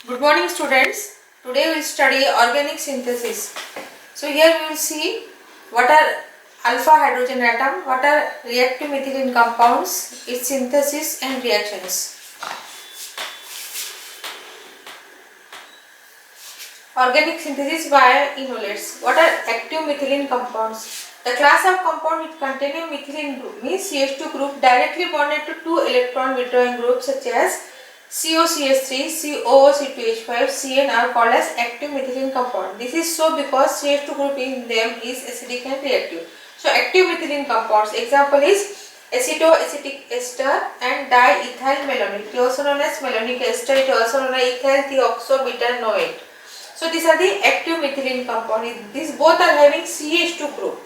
Good morning students. Today we will study organic synthesis. So here we will see what are alpha hydrogen atom, what are reactive methylene compounds, its synthesis and reactions. Organic synthesis via enolates. What are active methylene compounds? The class of compound with containing methylene group means CH2 group directly bonded to two electron withdrawing groups such as COCH3, COO2H5, Cn are called as active methylene compound. This is so because CH2 group in them is acidic and reactive. So active methylene compounds, example is acetoacetic ester and diethyl malonic. It is also known as malonic ester. It is also known as ethyl thioxobutanoate. So these are the active methylene compound. These both are having CH2 group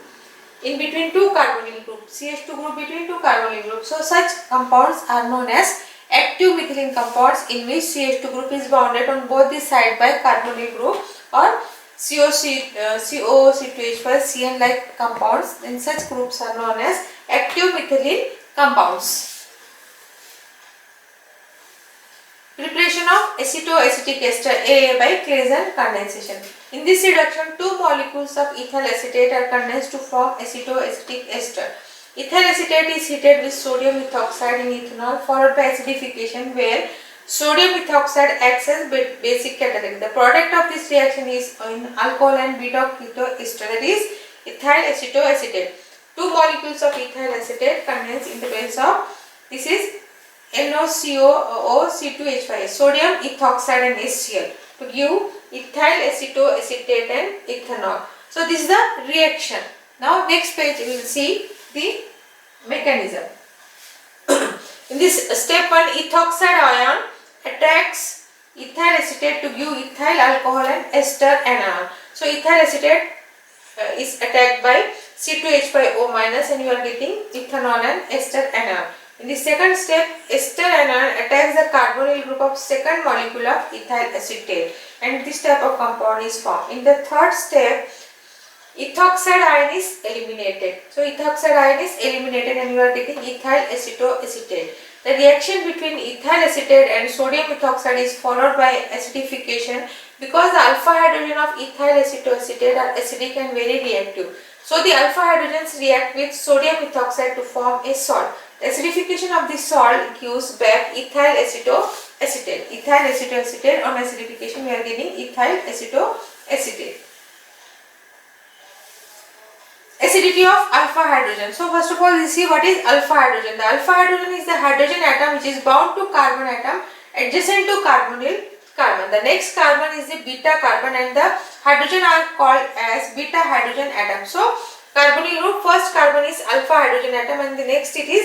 in between two carbonyl groups. CH2 group between two carbonyl groups. So such compounds are known as active methylene compounds in which CH2 group is bounded on both the side by carbonyl group or COOC2H5 CN like compounds. Then such groups are known as active methylene compounds. Preparation of acetoacetic ester AA by Claisen condensation. In this reduction, two molecules of ethyl acetate are condensed to form acetoacetic ester. Ethyl acetate is heated with sodium methoxide in ethanol followed by acidification where sodium methoxide acts as basic catalyst. The product of this reaction is in alcohol and beta keto ester, that is ethyl acetoacetate. Two molecules of ethyl acetate condensed in the presence of this is NOCOO2H5, sodium ethoxide and HCl to give ethyl acetoacetate and ethanol. So this is the reaction. Now next page we will see the mechanism. In this step 1, ethoxide ion attacks ethyl acetate to give ethyl alcohol and ester anion. So ethyl acetate is attacked by C2H5O- and you are getting ethanol and ester anion. In the second step, ester anion attacks the carbonyl group of second molecule of ethyl acetate and this type of compound is formed. In the third step, ethoxide ion is eliminated. So ethoxide ion is eliminated and you are getting ethyl acetoacetate. The reaction between ethyl acetate and sodium ethoxide is followed by acidification because the alpha hydrogen of ethyl acetoacetate are acidic and very reactive. So the alpha hydrogens react with sodium ethoxide to form a salt. The acidification of this salt gives back ethyl acetoacetate. Ethyl acetoacetate, on acidification we are getting ethyl acetoacetate. Acidity of alpha hydrogen. So first of all we see what is alpha hydrogen. The alpha hydrogen is the hydrogen atom which is bound to carbon atom adjacent to carbonyl carbon. The next carbon is the beta carbon and the hydrogen are called as beta hydrogen atom. So carbonyl group, first carbon is alpha hydrogen atom and the next it is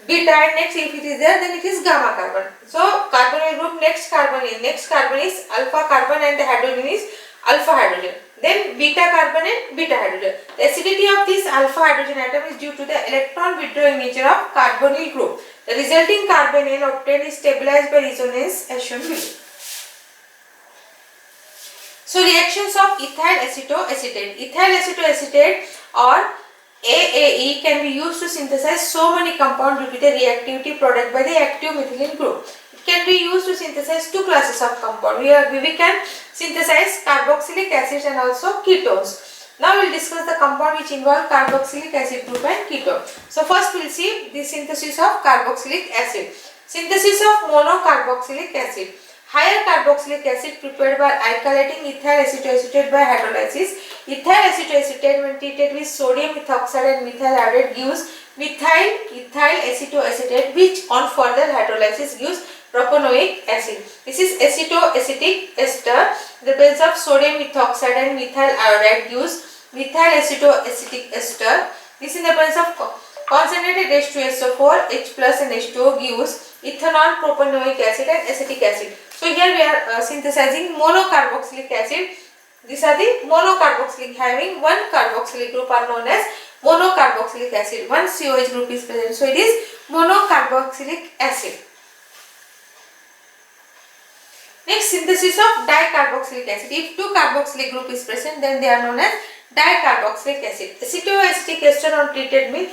beta and next if it is there then it is gamma carbon. So carbonyl group next carbon is alpha carbon and the hydrogen is alpha hydrogen. Then beta carbon and beta hydrogen. The acidity of this alpha hydrogen atom is due to the electron withdrawing nature of carbonyl group. The resulting carbonyl obtained is stabilized by resonance as shown below. So reactions of ethyl acetoacetate. Ethyl acetoacetate or AAE can be used to synthesize so many compounds due to the reactivity product by the active methylene group. It can be used to synthesize two classes of compound. We can synthesize carboxylic acids and also ketones. Now we will discuss the compound which involve carboxylic acid group and ketone. So first we will see the synthesis of carboxylic acid. Synthesis of monocarboxylic acid. Higher carboxylic acid prepared by alkylating ethyl acetoacetate by hydrolysis. Ethyl acetoacetate when treated with sodium ethoxide and methyl iodide gives methyl ethyl acetoacetate which on further hydrolysis gives propanoic acid. This is acetoacetic ester. The presence of sodium ethoxide and methyl iodide gives methyl acetoacetic ester. This in the presence of concentrated H2SO4, H plus and H2O gives ethanol, propanoic acid and acetic acid. So here we are synthesizing monocarboxylic acid. These are the monocarboxylic having one carboxylic group are known as monocarboxylic acid. One COH group is present. So it is monocarboxylic acid. Next, synthesis of dicarboxylic acid. If two carboxylic group is present then they are known as dicarboxylic acid. Acetoacetic ester on treated with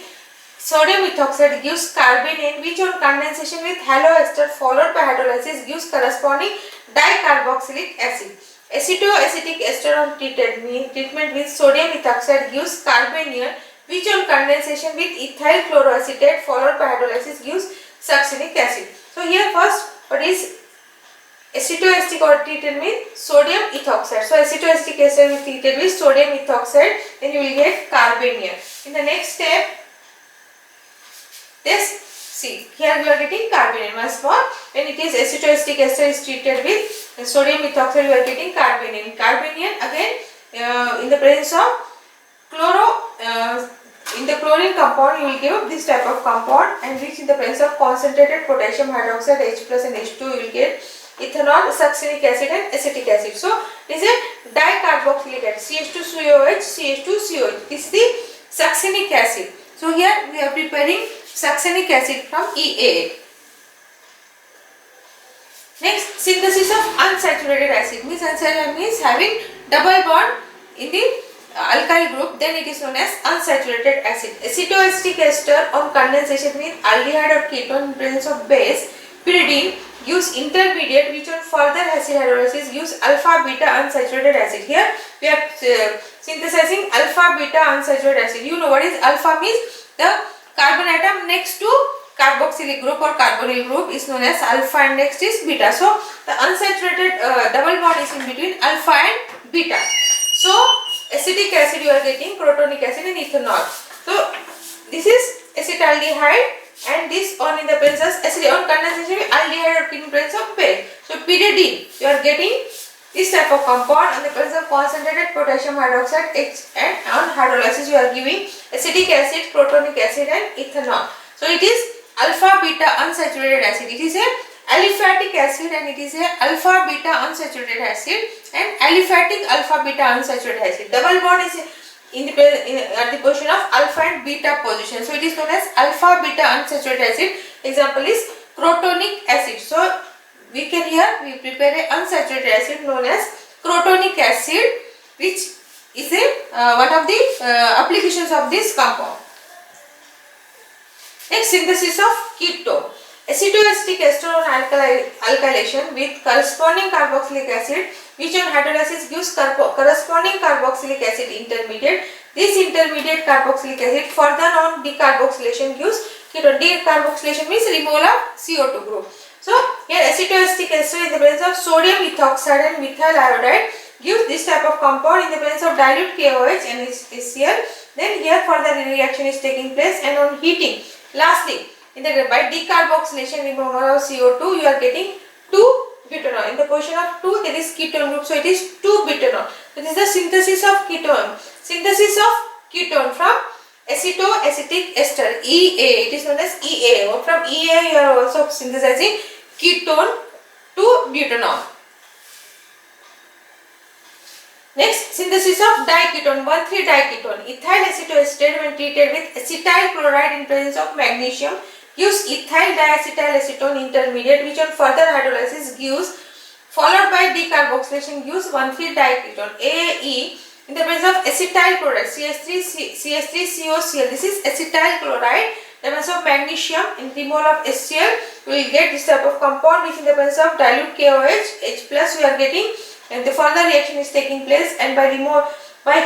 Sodium ethoxide gives carbene, which on condensation with haloester followed by hydrolysis gives corresponding dicarboxylic acid. Acetoacetic ester on treatment with sodium ethoxide gives carbanion, which on condensation with ethyl chloroacetate followed by hydrolysis gives succinic acid. So here first, what is acetoacetic or treated with sodium ethoxide? So acetoacetic ester is treated with sodium ethoxide, then you will get carbanion. In the next step, this, see here we are getting carbanion once more. When it is acetoacetic ester is treated with sodium ethoxide, we are getting carbanion. Carbanion again in the presence of in the chlorine compound you will give this type of compound, and which in the presence of concentrated potassium hydroxide H plus and H2 you will get ethanol, succinic acid and acetic acid. So this is a dicarboxylic acid, CH2COH, CH2COH. This is the succinic acid. So here we are preparing succinic acid from EAA. Next, synthesis of unsaturated acid. Unsaturated means having double bond in the alkyl group, then it is known as unsaturated acid. Acetoacetic ester on condensation with aldehyde or ketone in presence of base pyridine gives intermediate, which on further acid hydrolysis gives alpha beta unsaturated acid. Here we are synthesizing alpha beta unsaturated acid. You know what is alpha means? The carbon atom next to carboxylic group or carbonyl group is known as alpha, and next is beta. So the unsaturated double bond is in between alpha and beta. So acetic acid you are getting protonic acid and ethanol. So this is acetaldehyde, and this on in the presence of acid on condensation with aldehyde or in presence of base. So pyridine you are getting this type of compound on the presence of concentrated potassium hydroxide H, and on hydrolysis you are giving acetic acid, protonic acid and ethanol. So it is alpha beta unsaturated acid. It is a aliphatic acid and it is a alpha beta unsaturated acid and aliphatic alpha beta unsaturated acid. Double bond is at the position of alpha and beta position. So it is known as alpha beta unsaturated acid. Example is protonic acid. So we can we prepare a unsaturated acid known as protonic acid, which is a one of the applications of this compound. Next, synthesis of ketone. Acetoacetic ester on alkylation with corresponding carboxylic acid, which on hydrolysis gives corresponding carboxylic acid intermediate. This intermediate carboxylic acid further on decarboxylation gives ketone. Decarboxylation means removal of CO2 group. So here acetoacetic ester in the presence of sodium ethoxide and methyl iodide gives this type of compound in the presence of dilute KOH and HCl. Then here further reaction is taking place, and on heating, lastly, by decarboxylation removal of CO2 you are getting 2-butanol. In the position of 2 there is ketone group, so it is 2-butanol. So this is the synthesis of ketone. Synthesis of ketone from acetoacetic ester, EA. It is known as EA. From EA you are also synthesizing ketone to butanol. Next, synthesis of diketone, 1,3-diketone. Ethyl acetoacetate when treated with acetyl chloride in presence of magnesium gives ethyl diacetyl acetone intermediate, which on further hydrolysis gives, followed by decarboxylation gives 1,3-diketone. AAE in the presence of acetyl chloride, CH3COCl. This is acetyl chloride. In the presence of magnesium in removal of HCl, we will get this type of compound, which in the presence of dilute KOH, H plus we are getting, and the further reaction is taking place, and by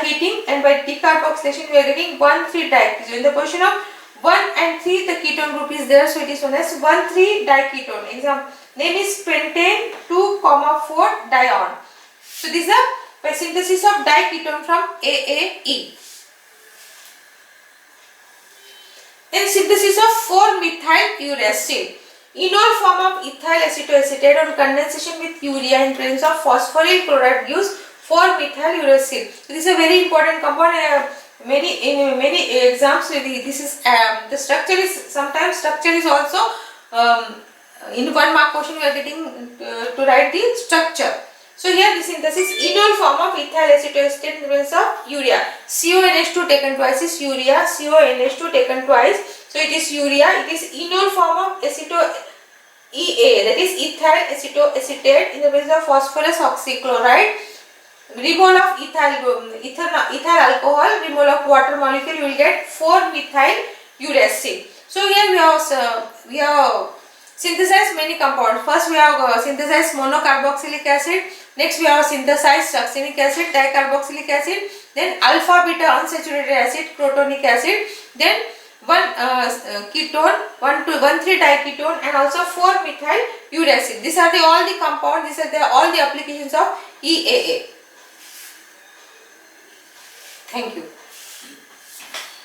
heating and by decarboxylation we are getting 1,3-diketone. In the position of 1 and 3 the ketone group is there, so it is known as 1,3-diketone. Example name is pentane 2,4-dione. So this is by synthesis of diketone from AAE. Then synthesis of 4-methyl-uracil. Enol form of ethyl acetoacetate on condensation with urea in presence of phosphoryl chloride gives 4-methyl-uracil. So this is a very important compound. In many exams, this is the structure is sometimes structure is also in 1 mark question we are getting to write the structure. So here the synthesis enol form of ethyl acetoacetate in presence of urea. CONH2 taken twice is urea. CONH2 taken twice. So it is urea. It is enol form of EA, that is ethyl acetoacetate in the presence of phosphorus oxychloride. Removal of ethyl alcohol, removal of water molecule, you will get 4-methyl uracil. So here we have synthesized many compounds. First we have synthesized monocarboxylic acid. Next we have synthesized succinic acid, dicarboxylic acid. Then alpha beta unsaturated acid, crotonic acid. Then one ketone, 1,2,1,3 diketone, and also 4-methyl uracil. These are all the compounds. These are all the applications of EAA. Thank you.